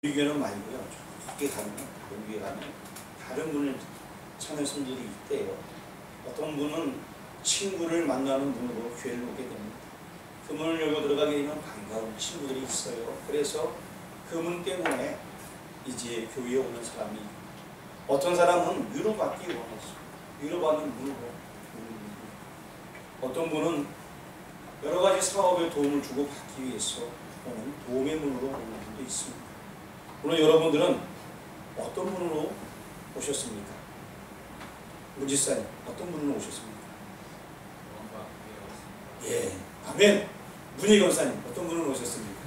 교회는 말고요. 저기 가면, 다른 교회 가면 다른 분을 찾는 분들이 있대요. 어떤 분은 친구를 만나는 분으로 교회를 오게 됩니다. 그 문을 열고 들어가게 되면 반가운 친구들이 있어요. 그래서 그 문 때문에 이제 교회에 오는 사람이, 어떤 사람은 위로받기 원해서 위로받는 문으로 오는, 어떤 분은 여러 가지 사업에 도움을 주고 받기 위해서 오는 도움의 문으로 오는 분도 있습니다. 오늘 여러분들은 어떤 분으로 오셨습니까? 무지사님, 어떤 분으로 오셨습니까? 예, 아멘. 문희 권사님, 어떤 분으로 오셨습니까?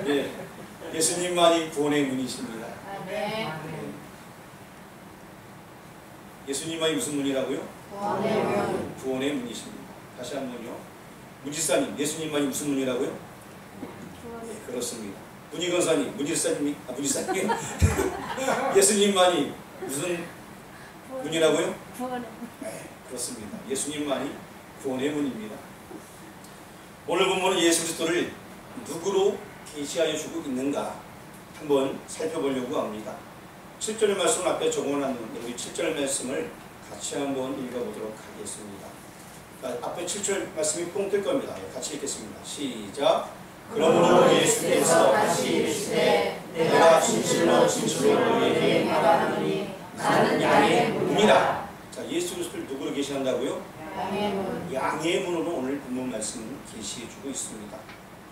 예, 예수님만이 구원의 문이십니다. 네. 예수님만이 무슨 문이라고요? 구원의 문. 구원의 문이십니다. 다시 한번요. 무지사님, 예수님만이 무슨 문이라고요? 예, 그렇습니다. 문희 권사님, 무지사님이, 무지사님, 예수님만이 무슨 문이라고요? 구원의 문. 네, 그렇습니다. 예수님만이 구원의 문입니다. 오늘 본문은 예수 그리스도를 누구로 계시하여 주고 있는가 한번 살펴보려고 합니다. 7절 말씀 앞에 적어놨는데 우리 7절 말씀을 같이 한번 읽어보도록 하겠습니다. 앞에 7절 말씀이 뽕 뜰 겁니다. 같이 읽겠습니다. 시작. 그러므로 예수께서 다시 이르시되 내가 진실로 너희에게 말하노니 나는 양의 문이라. 자, 예수 그리스도를 누구로 계시한다고요? 양의 문. 양의 문으로 오늘 본문 말씀을 계시해주고 있습니다.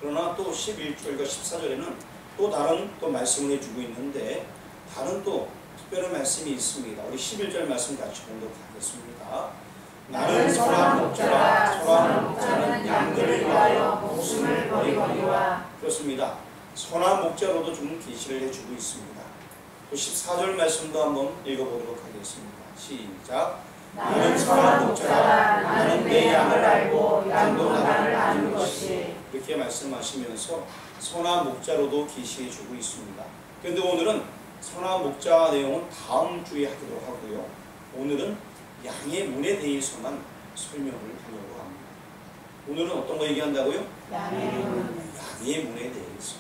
그러나 또 11절과 14절에는 또 다른 또 말씀을 해주고 있는데 다른 또 특별한 말씀이 있습니다. 우리 11절 말씀 같이 공독하겠습니다. 나는 선한 목자라. 선한 목자는 양들을 위하여 목숨을 버리거니와. 그렇습니다. 선한 목자로도 좀 계시를 해주고 있습니다. 또 14절 말씀도 한번 읽어보도록 하겠습니다. 시작. 나는 선한 목자라. 나는 내 양을 알고 양도 나를 아는 것이. 이렇게 말씀하시면서 선한 목자로도 계시해주고 있습니다. 그런데 오늘은 선한 목자 내용은 다음 주에 하기로 하고요. 오늘은 양의 문에 대해서만 설명을 하려고 합니다. 오늘은 어떤 거 얘기한다고요? 양의 문. 양의 문에 대해서.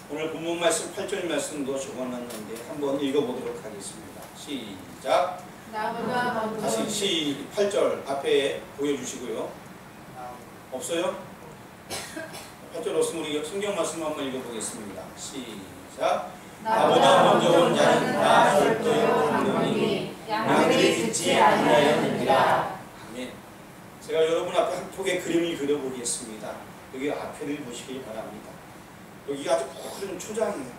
오늘 본문 말씀 8절 말씀도 적어놨는데 한번 읽어보도록 하겠습니다. 시작. 나보다 먼저. 다시 8절 앞에 보여주시고요. 없어요? 8절 없으면 우리 성경 말씀 한번 읽어보겠습니다. 시작. 나보다 먼저 온 자는 나 절도요 강도니 양들이 듣지 아니하였느니라. 아멘. 제가 여러분 앞에 한 폭의 그림을 그려보겠습니다. 여기 앞에를 보시기 바랍니다. 여기가 아주 큰 초장이에요.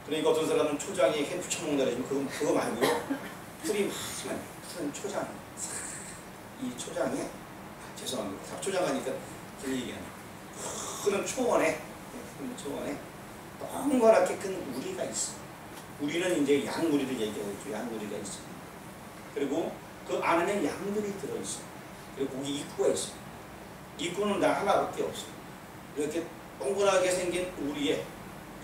그러니까 어떤 사람은 초장에 해 붙여먹는다 그러지만 그거 말고요. 풀이 많지만 푸른 초장. 이 초장에 죄송합니다. 잡초장 하니까 그 얘기하네. 푸른 초원에 동그랗게 큰 우리가 있어. 우리는 이제 양우리를 얘기하고 있죠. 양우리가 있어요. 그리고 그 안에는 양들이 들어있어요. 그리고 거기 입구가 있어요. 입구는 나 하나밖에 없어요. 이렇게 동그랗게 생긴 우리의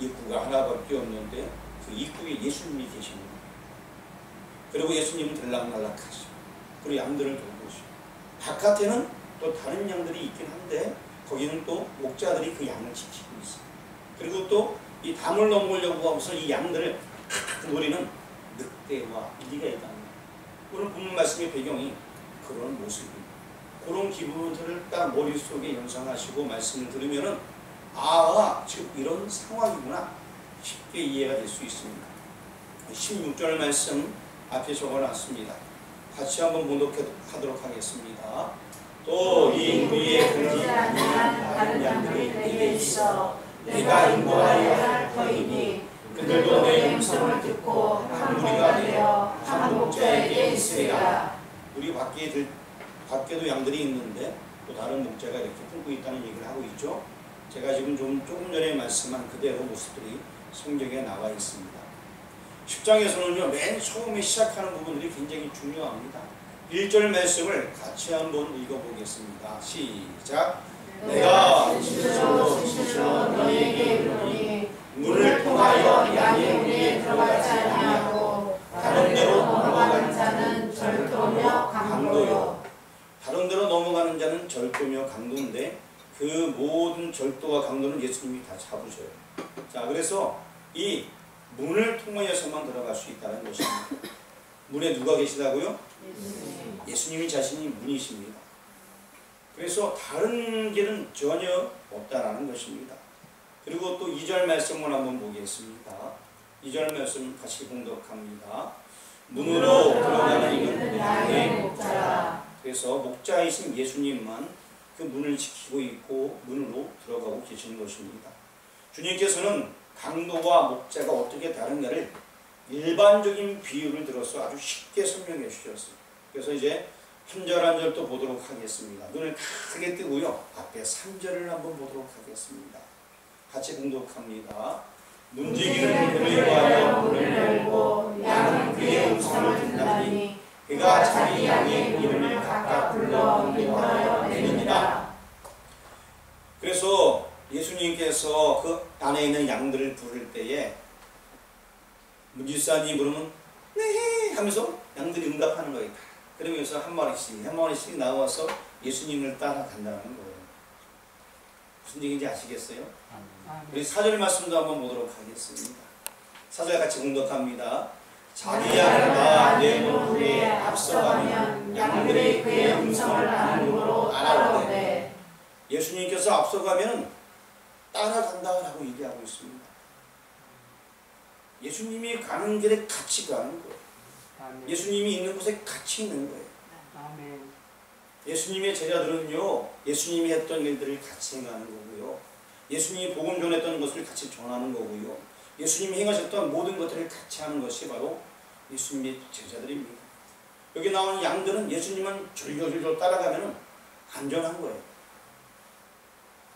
입구가 하나밖에 없는데 그 입구에 예수님이 계십니다. 그리고 예수님은 들락날락하시고 그리고 양들을 돌보시고 바깥에는 또 다른 양들이 있긴 한데 거기는 또 목자들이 그 양을 지키고 있어요. 그리고 또 이 담을 넘으려고 하면서 이 양들을 노리는 늑대와 이리가 있다는 거예요. 오늘 본문 말씀의 배경이 그런 모습입니다. 그런 기분들을 딱 머릿속에 연상하시고 말씀을 들으면은 아, 지금 이런 상황이구나 쉽게 이해가 될 수 있습니다. 16절 말씀 앞에 적어놨습니다. 같이 한번 봉독하도록 하겠습니다. 또 이 무리에 걸리지 아니한 다른 양들이 내게 있어 내가 인도하여 할 터이니 그들도 내 음성을 듣고 한 무리가 되어 한 목자에게 있으리라. 우리 밖에도 양들이 있는데 또 다른 목자가 이렇게 품고 있다는 얘기를 하고 있죠. 제가 지금 조금 전에 말씀한 그대로 모습들이 성경에 나와 있습니다. 10장에서는요 맨 처음에 시작하는 부분들이 굉장히 중요합니다. 1절 말씀을 같이 한번 읽어보겠습니다. 시작. 내가 진실로 너희에게 이르노니 문을 통하여 양의 문에 들어가지 아니하고 다른 데로 넘어가는 자는 절도며 강도요. 다른 데로 넘어가는 자는 절도며 강도인데 그 모든 모든 절도와 강도는 예수님이 다 잡으셔요. 자, 그래서 이 문을 통하여서만 들어갈 수 있다는 것입니다. 문에 누가 계시다고요? 예수님이 자신이 문이십니다. 그래서 다른 길은 전혀 없다라는 것입니다. 그리고 또 2절 말씀을 한번 보겠습니다. 2절 말씀 같이 공독합니다. 문으로 들어가는 이는 양의 목자라. 그래서 목자이신 예수님만 그 문을 지키고 있고 문으로 들어가고 계시는 것입니다. 주님께서는 강도와 목자가 어떻게 다른가를 일반적인 비유를 들어서 아주 쉽게 설명해 주셨어요. 그래서 이제 한 절 한 절 또 보도록 하겠습니다. 눈을 크게 뜨고요. 앞에 3절을 한번 보도록 하겠습니다. 같이 공독합니다. 문지기는 그를 위하여 문을 열고 양은 그의 음성을 듣나니 그가 자기 양의 이름을 각각 불러 인도하여 내립니다. 그래서 예수님께서 그 안에 있는 양들을 부를 때에 문지사님 부르면 네 하면서 양들이 응답하는 거예요. 그러면서 한 마리씩 나와서 예수님을 따라간다는 거예요. 무슨 얘기인지 아시겠어요? 우리 4절 말씀도 한번 보도록 하겠습니다. 4절 같이 공독합니다. 자기 양을 다 내 노루에 앞서가면 양들이 그의 음성을 아는으로 따라오되. 예수님께서 앞서가면 따라간다라고 얘기하고 있습니다. 예수님이 가는 길에 같이 가는 거예요. 예수님이 있는 곳에 같이 있는 거예요. 예수님의 제자들은요, 예수님이 했던 일들을 같이 행하는 거고요. 예수님이 복음 전했던 것을 같이 전하는 거고요. 예수님이 행하셨던 모든 것들을 같이 하는 것이 바로 예수님의 제자들입니다. 여기 나오는 양들은 예수님만 졸졸졸 따라가면 안전한 거예요.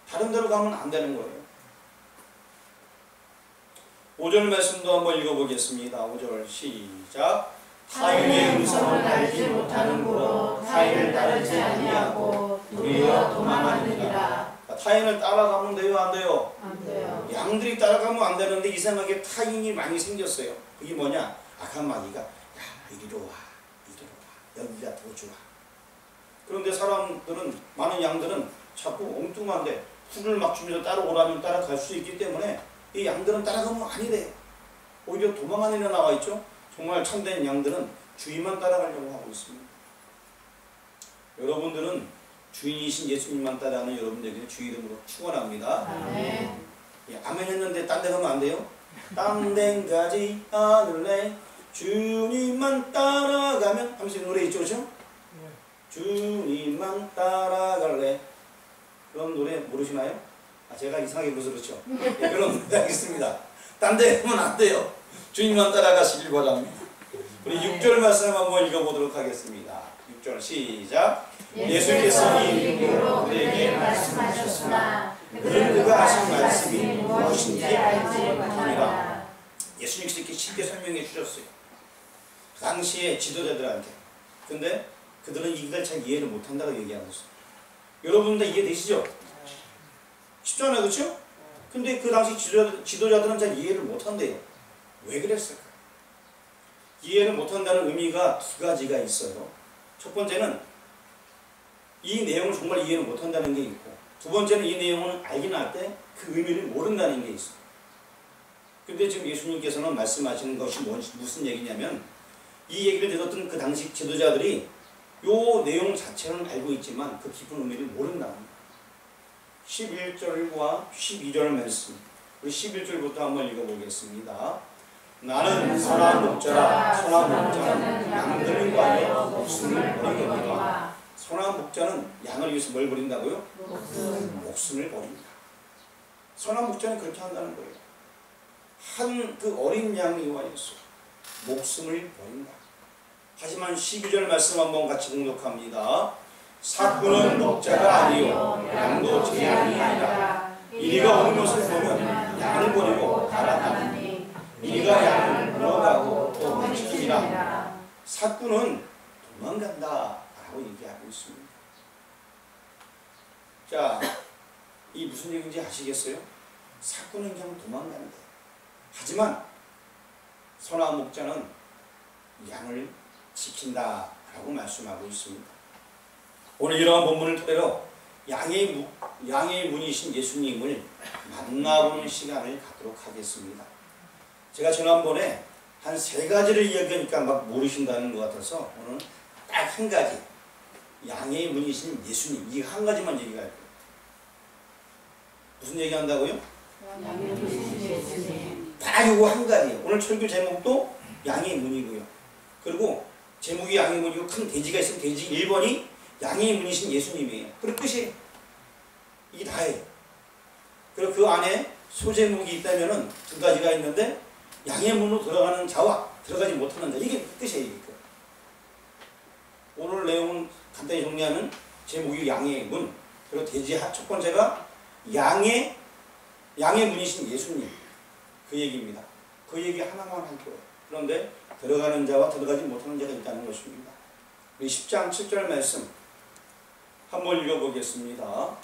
다른 데로 가면 안 되는 거예요. 5절 말씀도 한번 읽어보겠습니다. 5절 시작. 타인의 음성을 알지 못하는 고로 타인을 따르지 아니하고 도리어 도망하느니라. 타인을 따라가면 돼요, 안 돼요? 안 돼요. 양들이 따라가면 안 되는데 이상하게 타인이 많이 생겼어요. 그게 뭐냐? 악한 마귀가 야 이리로 와, 이리로 와, 여기가 더 좋아. 그런데 사람들은, 많은 양들은 자꾸 엉뚱한데 풀을 막 주면서 따라오라면 따라갈 수 있기 때문에 이 양들은 따라가면 아니래요. 오히려 도망하느라 나와 있죠. 정말 참된 양들은 주인만 따라가려고 하고 있습니다. 여러분들은 주인이신 예수님만 따라가는 여러분들에게 주 이름으로 축원합니다. 아멘. 예, 아멘 했는데 딴 데 가면 안 돼요? 딴 데 가지 않을래 주님만 따라가면 하면서 노래 있죠, 그렇죠? 주님만 따라갈래. 그런 노래 모르시나요? 아, 제가 이상하게 불러서 그렇죠. 예, 그런 노래 하겠습니다. 딴 데 가면 안 돼요. 주님만 따라가시길 바랍니다. 우리 6절 말씀 한번 읽어보도록 하겠습니다. 6절 시작. 예수께서 이 이름으로 그에게 말씀하셨으나 그들은 그가 하신 말씀이 무엇인지 알지 못하니라. 예수님께서 이렇게 쉽게 설명해 주셨어요. 그 당시에 지도자들한테. 근데 그들은 이걸 잘 이해를 못한다고 얘기하고 있어요. 여러분들 이해되시죠? 쉽잖아요, 그렇죠? 근데 그 당시 지도자들은 잘 이해를 못한대요. 왜 그랬을까? 이해를 못한다는 의미가 두 가지가 있어요. 첫 번째는 이 내용을 정말 이해를 못한다는 게 있고, 두 번째는 이 내용을 알긴 할 때 그 의미를 모른다는 게 있어요. 근데 지금 예수님께서는 말씀하시는 것이 무슨 얘기냐면, 이 얘기를 들었던 그 당시 지도자들이 요 내용 자체는 알고 있지만 그 깊은 의미를 모른다는 거예요. 11절과 12절 말씀, 우리 11절부터 한번 읽어보겠습니다. 나는 선한 목자라. 선한 목자는 양들을 위하여 목숨을 버리거니와. 선한 목자는 양을 위해서 뭘 버린다고요? 목숨을 버린다. 선한 목자는 그렇게 한다는 거예요. 한 그 어린 양을 위하여서 목숨을 버린다. 하지만 12절 말씀 한번 같이 공독합니다. 사꾼은 목자가 아니요 양도 제 양이 아니라 이리가 오는 것을 보면 양을 버리고 달아나니 이리가 양을 물어가고 또 훔치니라. 사꾼은 도망간다 라고 얘기하고 있습니다. 자, 이 무슨 얘기인지 아시겠어요? 사꾼은 그냥 도망간다. 하지만 선한 목자는 양을 지킨다 라고 말씀하고 있습니다. 오늘 이러한 본문을 토대로 양의 문이신 예수님을 만나보는 시간을 갖도록 하겠습니다. 제가 지난번에 한 3가지를 이야기하니까 막 모르신다는 것 같아서 오늘 딱 한 가지, 양의 문이신 예수님, 이 한 가지만 얘기할 거예요. 무슨 얘기한다고요? 양의 문이신 예수님. 다 이거 한 가지예요. 오늘 설교 제목도 양의 문이고요. 그리고 제목이 양의 문이고 큰 돼지가 있으면 돼지 1번이 양의 문이신 예수님이에요. 그리고 끝이에요. 이게 다예요. 그리고 그 안에 소제목이 있다면은 2가지가 있는데 양의 문으로 들어가는 자와 들어가지 못하는 자, 이게 끝이에요. 이게. 오늘 내용은 간단히 정리하면 제목이 양의 문, 그리고 돼지 첫 번째가 양의 문이신 예수님, 그 얘기입니다. 그 얘기 하나만 할 거예요. 그런데 들어가는 자와 들어가지 못하는 자가 있다는 것입니다. 우리 10장 7절 말씀 한번 읽어보겠습니다.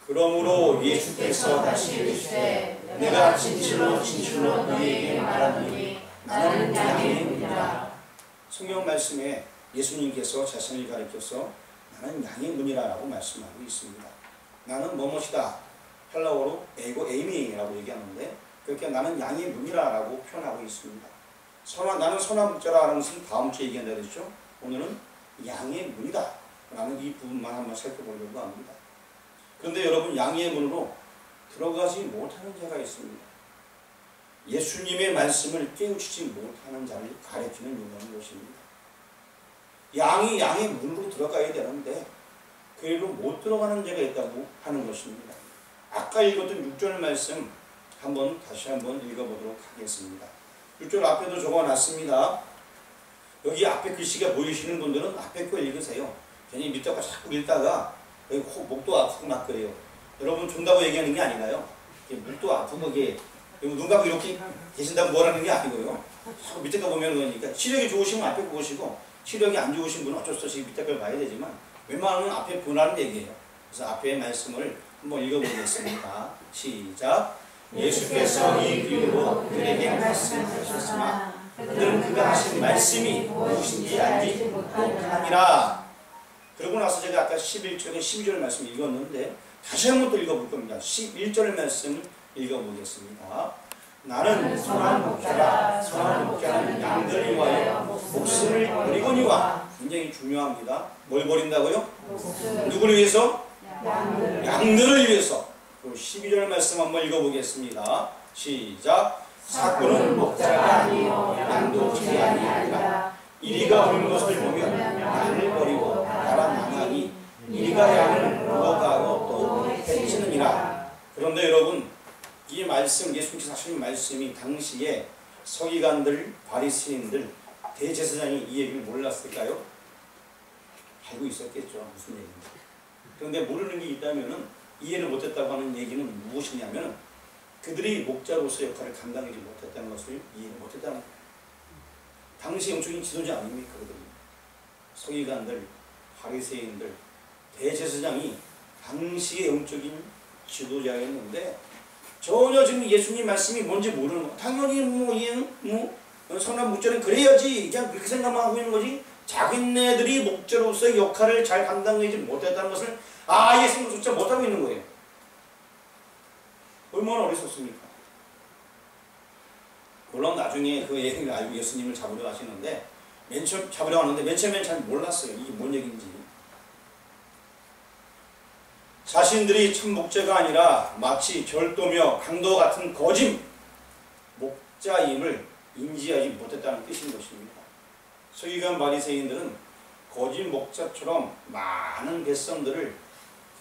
그러므로 예수께서 다시 이르시되 내가 진실로 너희에게 말하노니 나는 양의 문이라. 성경 말씀에 예수님께서 자신을 가리켜서 나는 양의 문이라고 말씀하고 있습니다. 나는 뭐뭇이다. 헬라어로 에고 에이미라고 얘기하는데 그렇게 나는 양의 문이라고 표현하고 있습니다. 나는 선한 목자라는 것은 다음 주에 얘기한다 그랬죠. 오늘은 양의 문이다 라는 이 부분만 한번 살펴보려고 합니다. 그런데 여러분, 양의 문으로 들어가지 못하는 자가 있습니다. 예수님의 말씀을 깨우치지 못하는 자를 가리키는 용어인 것입니다. 양이 양의 문으로 들어가야 되는데 그 일로 못 들어가는 자가 있다고 하는 것입니다. 아까 읽었던 6절 말씀 다시 한번 읽어보도록 하겠습니다. 6절 앞에도 적어놨습니다. 여기 앞에 글씨가 보이시는 분들은 앞에 거 읽으세요. 괜히 밑에 거 자꾸 읽다가 여기 목도 아프고 막 그래요. 여러분 준다고 얘기하는 게 아니라요. 목도 아프고 눈 감고 이렇게 계신다고 뭐라는 게 아니고요. 밑에 거 보면 그러니까 시력이 좋으시면 앞에 거 보시고 시력이 안 좋으신 분은 어쩔 수 없이 밑에 걸 봐야 되지만 웬만하면 앞에 보라는 얘기예요. 그래서 앞에 말씀을 한번 읽어보겠습니다. 시작. 예수께서 이 비유로 그들에게 말씀하셨으나 그들은 그가 하신 말씀이 무엇인지 알지 못하니라. 그러고 나서 제가 아까 11절에 12절 말씀 읽었는데 다시 한번 또 읽어볼 겁니다. 11절 말씀 읽어보겠습니다. 나는 선한 목자라. 선한 목자는 양들을 위하여 목숨을 버리거니와. 굉장히 중요합니다. 뭘 버린다고요? 누구를 위해서? 양들을 위해서. 12절 말씀 한번 읽어보겠습니다. 시작. 사꾼은 목자가 아니요 양도 제 아니하리라. 이리가 온 것을 보면 양을 버리고 나라 망하니 이리가 양을 물어가고 또 해치느니라. 그런데 여러분, 이 말씀, 예수님께서 하신 말씀이 당시에 서기관들, 바리새인들, 대제사장이 이 얘기를 몰랐을까요? 알고 있었겠죠. 무슨 얘기인지. 그런데 모르는 게 있다면은 이해를 못했다고 하는 얘기는 무엇이냐면 그들이 목자로서 역할을 감당하지 못했다는 것을 이해를 못했다는 거예요. 당시 영적인 지도자 아닙니까? 그들이. 서기관들, 바리새인들, 대제사장이 당시의 영적인 지도자였는데 전혀 지금 예수님 말씀이 뭔지 모르는 거. 당연히 선한 목자는 그래야지 그냥 그렇게 생각만 하고 있는 거지. 자기네들이 목자로서의 역할을 잘 감당하지 못했다는 것을 아예 생각조차 못하고 있는 거예요. 얼마나 어리석습니까? 물론 나중에 그 얘기를 알고 예수님을 잡으려 하시는데 맨 처음엔 잘 몰랐어요. 이게 뭔 얘기인지. 자신들이 참 목자가 아니라 마치 절도며 강도 같은 거짓 목자임을 인지하지 못했다는 뜻인 것입니다. 서기관 바리새인들은 거짓 목자처럼 많은 백성들을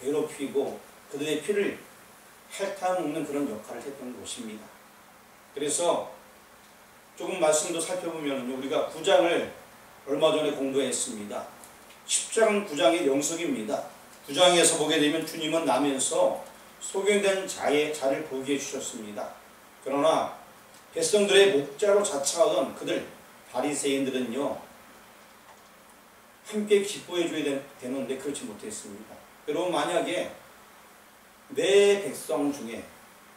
괴롭히고 그들의 피를 핥아먹는 그런 역할을 했던 것입니다. 그래서 조금 말씀도 살펴보면 우리가 9장을 얼마 전에 공부했습니다. 10장 9장의 영석입니다. 9장에서 보게 되면 주님은 나면서 소경된 자를 보게 해주셨습니다. 그러나 백성들의 목자로 자처하던 그들 바리새인들은요 함께 기뻐해줘야 되는데 그렇지 못했습니다. 여러분, 만약에 내 백성 중에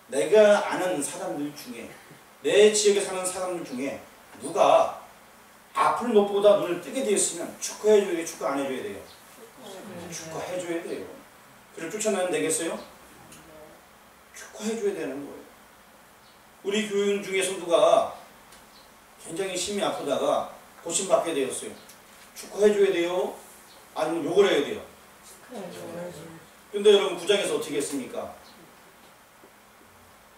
내가 아는 사람들 중에 내 지역에 사는 사람들 중에 누가 앞을 못 보다 눈을 뜨게 되었으면 축하해줘야 돼요? 축하 안 해줘야 돼요? 축하해줘야 돼요. 그를 쫓아내면 되겠어요? 축하해줘야 되는 거예요. 우리 교인 중에 성도가 굉장히 심히 아프다가 고침받게 되었어요. 축하해줘야 돼요? 아니면 욕을 해야 돼요? 근데 여러분 구장에서 어떻게 했습니까?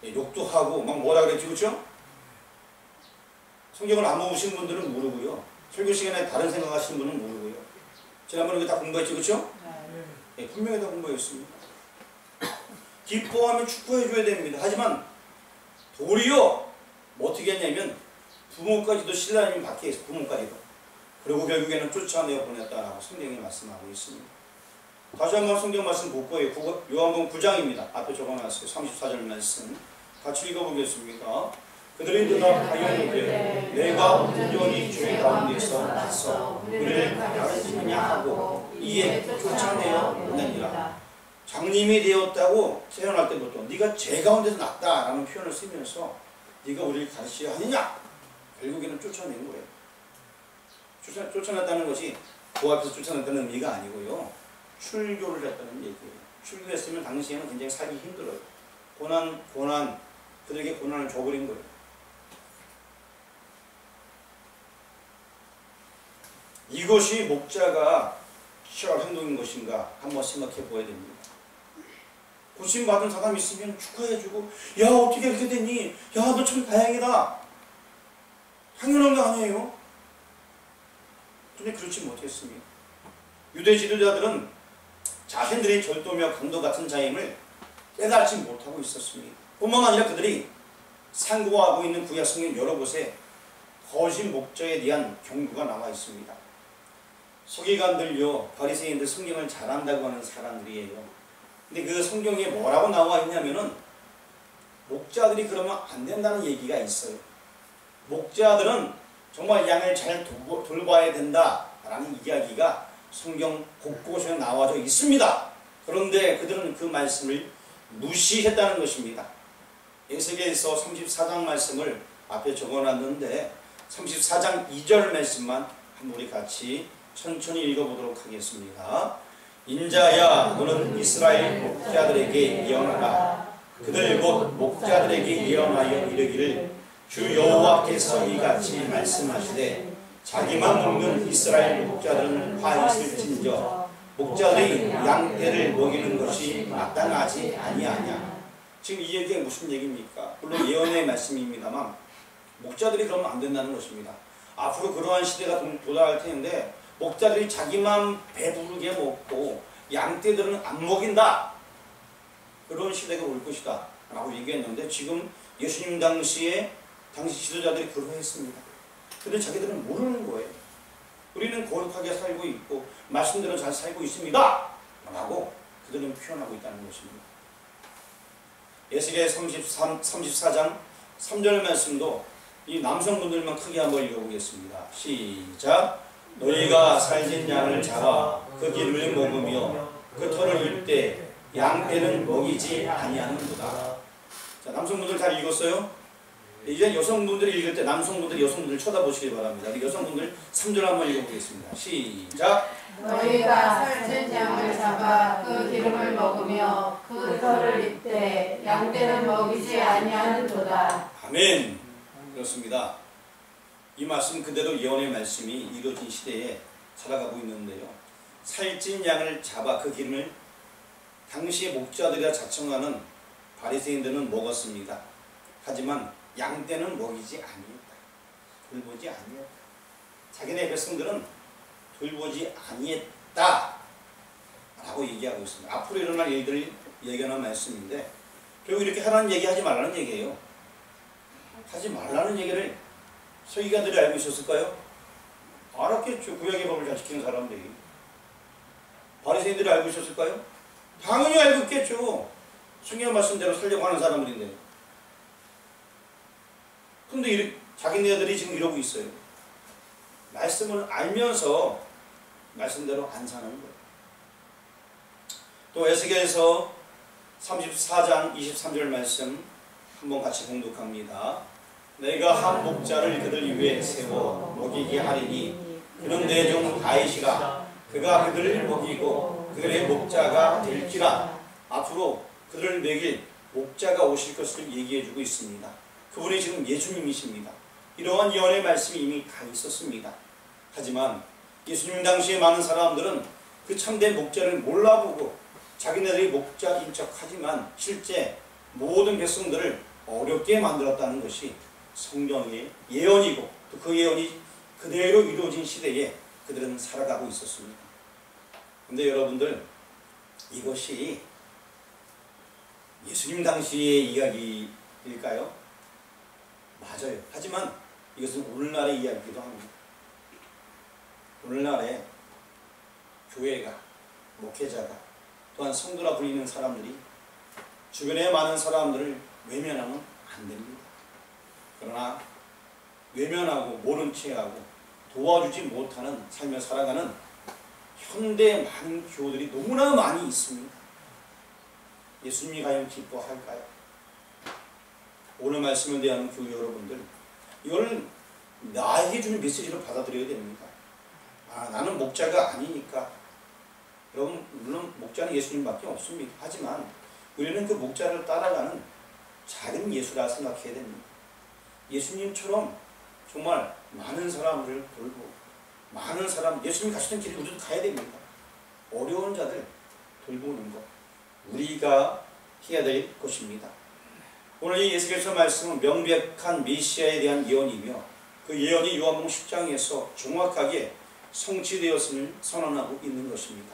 욕도 하고 막 뭐라 그랬지, 그렇죠? 성경을 안 모으신 분들은 모르고요. 설교 시간에 다른 생각하시는 분은 모르고요. 지난번에 이거 다 공부했죠, 그렇죠? 네, 분명히 다 공부했습니다. 기뻐하면 축하해줘야 됩니다. 하지만 도리어 뭐 어떻게 했냐면 부모까지도 신라님 밖에 있어, 부모까지도. 그리고 결국에는 쫓아내어 보냈다라고 성경이 말씀하고 있습니다. 다시 한번 성경 말씀 볼 거예요. 요한복음 9장입니다. 앞에 적어놨어요. 34절 말씀 같이 읽어보겠습니다. 그들이 대답하여 이르되 내가 온전히 주의 가운데서 나서 그를 가르치느냐 하고 이에 쫓아내어 보내니라. 장님이 되었다고 태어날 때부터 네가 제 가운데서 났다라는 표현을 쓰면서 네가 우리를 가르치려 하느냐? 결국에는 쫓아낸 거예요. 쫓아냈다는 것이 그 앞에서 쫓아냈다는 의미가 아니고요. 출교를 했다는 얘기예요. 출교했으면 당시에는 굉장히 살기 힘들어요. 고난, 그들에게 고난을 줘버린 거예요. 이것이 목자가 취할 행동인 것인가 한번 생각해 보아야 됩니다. 고침받은 사람 있으면 축하해주고 야 어떻게 이렇게 됐니? 야 너 참 다행이다. 당연한 거 아니에요? 근데 그렇지 못했습니다. 유대 지도자들은 자신들의 절도며 강도 같은 자임을 깨달지 못하고 있었습니다. 뿐만 아니라 그들이 상고하고 있는 구약 성경 여러 곳에 거짓 목자에 대한 경고가 나와 있습니다. 서기관들요, 바리새인들 성경을 잘한다고 하는 사람들이에요. 근데 그 성경에 뭐라고 나와 있냐면은 목자들이 그러면 안 된다는 얘기가 있어요. 목자들은 정말 양을 잘 돌봐야 된다라는 이야기가 성경 곳곳에 나와져 있습니다. 그런데 그들은 그 말씀을 무시했다는 것입니다. 에스겔서 34장 말씀을 앞에 적어놨는데 34장 2절 말씀만 한번 우리 같이 천천히 읽어보도록 하겠습니다. 인자야 너는 이스라엘 목자들에게 예언하라. 그들 곧 목자들에게 예언하여 이르기를 주 여호와께서 이같이 말씀하시되 자기만 먹는 이스라엘 목자들은 화 있을진저 목자들이 양떼를 먹이는 것이 마땅하지 아니하냐. 지금 이 얘기가 무슨 얘기입니까? 물론 예언의 말씀입니다만 목자들이 그러면 안 된다는 것입니다. 앞으로 그러한 시대가 도달할 텐데 목자들이 자기만 배부르게 먹고 양떼들은 안 먹인다. 그런 시대가 올 것이다 라고 얘기했는데 지금 예수님 당시 지도자들이 그러했습니다. 근데 자기들은 모르는 거예요. 우리는 거룩하게 살고 있고 말씀대로 잘 살고 있습니다 라고 그들은 표현하고 있다는 것입니다. 에스겔 34장 3절 말씀도 이 남성분들만 크게 한번 읽어보겠습니다. 시작. 너희가 살진 양을 잡아 그 기름을 먹으며 그 털을 입되 양떼는 먹이지 아니하는도다. 자, 남성분들 다 읽었어요? 이제 여성분들이 읽을 때 남성분들이 여성분들 쳐다보시기 바랍니다. 우리 여성분들 3절 한번 읽어보겠습니다. 시작. 너희가 살찐 양을 잡아 그 기름을 먹으며 그 털을 입되 양떼는 먹이지 아니하는도다. 아멘. 그렇습니다. 이 말씀 그대로 예언의 말씀이 이루어진 시대에 살아가고 있는데요. 살찐 양을 잡아 그 기름을 당시의 목자들이라 자청하는 바리새인들은 먹었습니다. 하지만 양떼는 먹이지 아니했다. 돌보지 아니했다. 자기네 백성들은 돌보지 아니했다 라고 얘기하고 있습니다. 앞으로 일어날 일들을 예견한 말씀인데 결국 이렇게 하라는 얘기 하지 말라는 얘기예요. 하지 말라는 얘기를 서기관들이 알고 있었을까요? 알았겠죠. 구약의 법을 잘 지키는 사람들이. 바리새인들이 알고 있었을까요? 당연히 알고 있겠죠. 성경 말씀대로 살려고 하는 사람들인데. 근데 자기네들이 지금 이러고 있어요. 말씀을 알면서 말씀대로 안 사는 거예요. 또 에스겔서 34장 23절 말씀 한번 같이 봉독합니다. 내가 한 목자를 그들 위에 세워 먹이게 하리니 그는 내 종 다윗이라 그가 그들을 먹이고 그들의 목자가 될지라. 앞으로 그들을 먹일 목자가 오실 것을 얘기해주고 있습니다. 그분이 지금 예수님이십니다. 이러한 예언의 말씀이 이미 다 있었습니다. 하지만 예수님 당시에 많은 사람들은 그 참된 목자를 몰라보고 자기네들이 목자인 척하지만 실제 모든 백성들을 어렵게 만들었다는 것이 성경의 예언이고 또 그 예언이 그대로 이루어진 시대에 그들은 살아가고 있었습니다. 근데 여러분들, 이것이 예수님 당시의 이야기일까요? 맞아요. 하지만 이것은 오늘날의 이야기이기도 합니다. 오늘날의 교회가, 목회자가, 또한 성도라 불리는 사람들이 주변의 많은 사람들을 외면하면 안 됩니다. 그러나 외면하고 모른 체하고 도와주지 못하는 삶을 살아가는 현대 많은 교우들이 너무나 많이 있습니다. 예수님이 과연 기뻐할까요? 오늘 말씀을 대하는 교우 여러분들, 이걸 나에게 주는 메시지로 받아들여야 됩니다. 나는 목자가 아니니까. 여러분, 물론 목자는 예수님밖에 없습니다. 하지만 우리는 그 목자를 따라가는 작은 예수라 생각해야 됩니다. 예수님처럼 정말 많은 사람들을 돌보고 많은 사람, 예수님이 가시던 길을 우리도 가야 됩니다. 어려운 자들 돌보는 것, 우리가 해야 될 것입니다. 오늘 이 에스겔서 말씀은 명백한 메시아에 대한 예언이며 그 예언이 요한복음 10장에서 정확하게 성취되었음을 선언하고 있는 것입니다.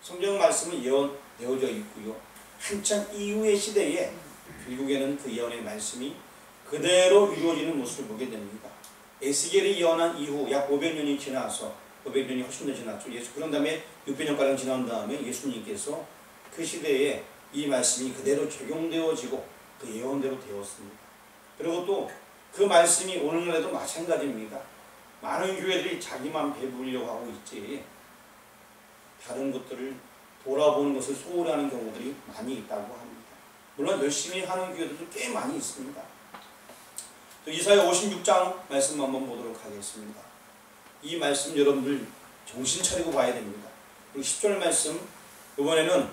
성경 말씀은 예언되어져 있고요. 한참 이후의 시대에 결국에는 그 예언의 말씀이 그대로 이루어지는 모습을 보게 됩니다. 에스겔이 예언한 이후 약 500년이 지나서 500년이 훨씬 더 지났죠. 그런 다음에 600년가량 지난 다음에 예수님께서 그 시대에 이 말씀이 그대로 적용되어지고 그 예언대로 되었습니다. 그리고 또 그 말씀이 오늘날에도 마찬가지입니다. 많은 교회들이 자기만 배부르려고 하고 있지 다른 것들을 돌아보는 것을 소홀히 하는 경우들이 많이 있다고 합니다. 물론 열심히 하는 교회들도 꽤 많이 있습니다. 또 이사야 56장 말씀 한번 보도록 하겠습니다. 이 말씀 여러분들 정신 차리고 봐야 됩니다. 그리고 10절 말씀, 이번에는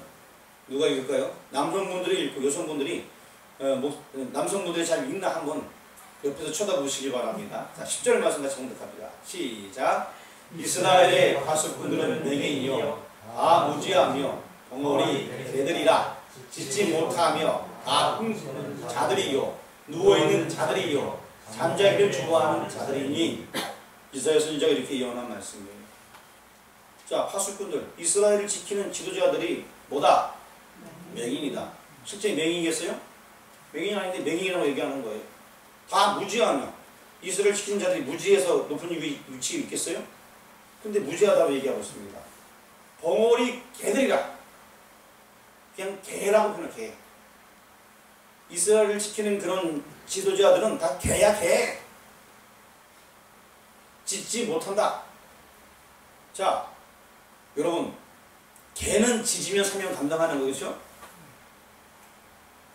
누가 읽을까요? 남성분들이 읽고 여성분들이 남성분들이 잘 읽나 한번 옆에서 쳐다보시기 바랍니다. 자, 10절 말씀 같이 공독합니다. 시작. 이스라엘의 가축분들은 맹인이요 무지하며 벙어리 개들이라 짖지 못하며 꿈꾸는 자들이요 누워있는 자들이요 잠자기를 좋아하는 자들이니. 이사야 선지자가 이렇게 예언한 말씀이에요. 자, 파수꾼들, 이스라엘을 지키는 지도자들이 뭐다? 맹인이다. 실제 맹인이겠어요? 맹인이 아닌데 맹인이라고 얘기하는 거예요. 다 무지하며, 이스라엘 지키는 자들이 무지해서 높은 위치에 있겠어요? 근데 무지하다고 얘기하고 있습니다. 벙어리 개들이라. 그냥 개라고 표현해, 개. 이스라엘을 지키는 그런 지도자들은 다 개야, 개. 짖지 못한다. 자, 여러분, 개는 짖으면 사명 감당하는 거겠죠?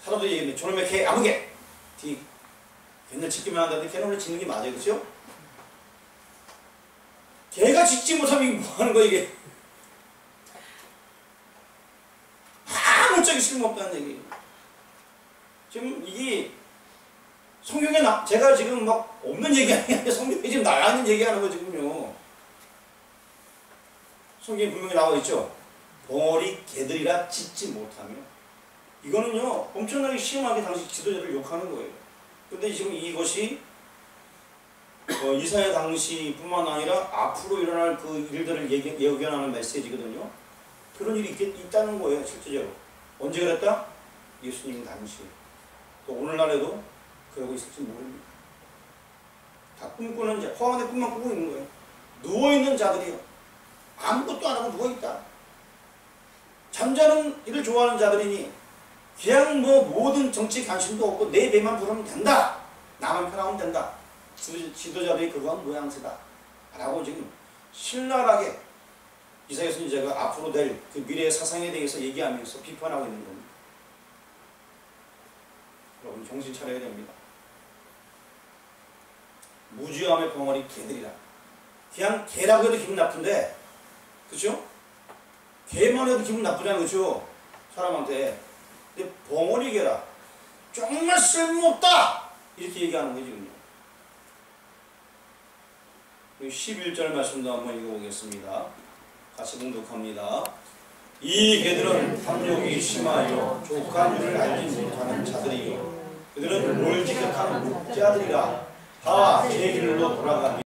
사람들이 얘기하는데 저놈의 개, 아무 개! 걔는 짖기만 한다는데 걔는 원래 짖는 게 맞아요, 그렇죠? 개가 짖지 못하면 이게 뭐 하는 거야, 이게? 아무짝에 쓸모없다는 얘기. 지금 이게 성경에 제가 지금 막 없는 얘기하는 게 아니라 성경에 지금 나와 있는 얘기하는 거 지금요. 성경에 분명히 나와 있죠. 벙어리 개들이라 짖지 못하며. 이거는요 엄청나게 심하게 당시 지도자를 욕하는 거예요. 근데 지금 이것이 이사야 당시뿐만 아니라 앞으로 일어날 그 일들을 예견하는 메시지거든요. 그런 일이 있다는 거예요, 실제로. 언제 그랬다? 예수님 당시. 또 오늘날에도 그러고 있을지 모릅니다. 다 꿈꾸는 자, 허황의 꿈만 꾸고 있는 거예요. 누워있는 자들이요. 아무것도 안 하고 누워있다. 잠자는 일을 좋아하는 자들이니 그냥 뭐 모든 정치 관심도 없고 내 배만 부르면 된다. 나만 편하면 된다. 지도자들이 그거한 모양새다. 라고 지금 신랄하게 이사야 선지자가 앞으로 될 그 미래의 사상에 대해서 얘기하면서 비판하고 있는 겁니다. 여러분 정신 차려야 됩니다. 무지함의 벙어리 개들이라. 그냥 개라고 해도 기분 나쁜데, 그렇죠? 개만 해도 기분 나쁘잖아요, 그렇죠? 사람한테. 근데 벙어리 개라. 정말 쓸모없다! 이렇게 얘기하는 거지. 11절 말씀도 한번 읽어보겠습니다. 같이 봉독합니다. 이 개들은 탐욕이 심하여 족한 줄을 알지 못하는 자들이요 그들은 옳지 못하는 목자들이라 다 제 길로 돌아가니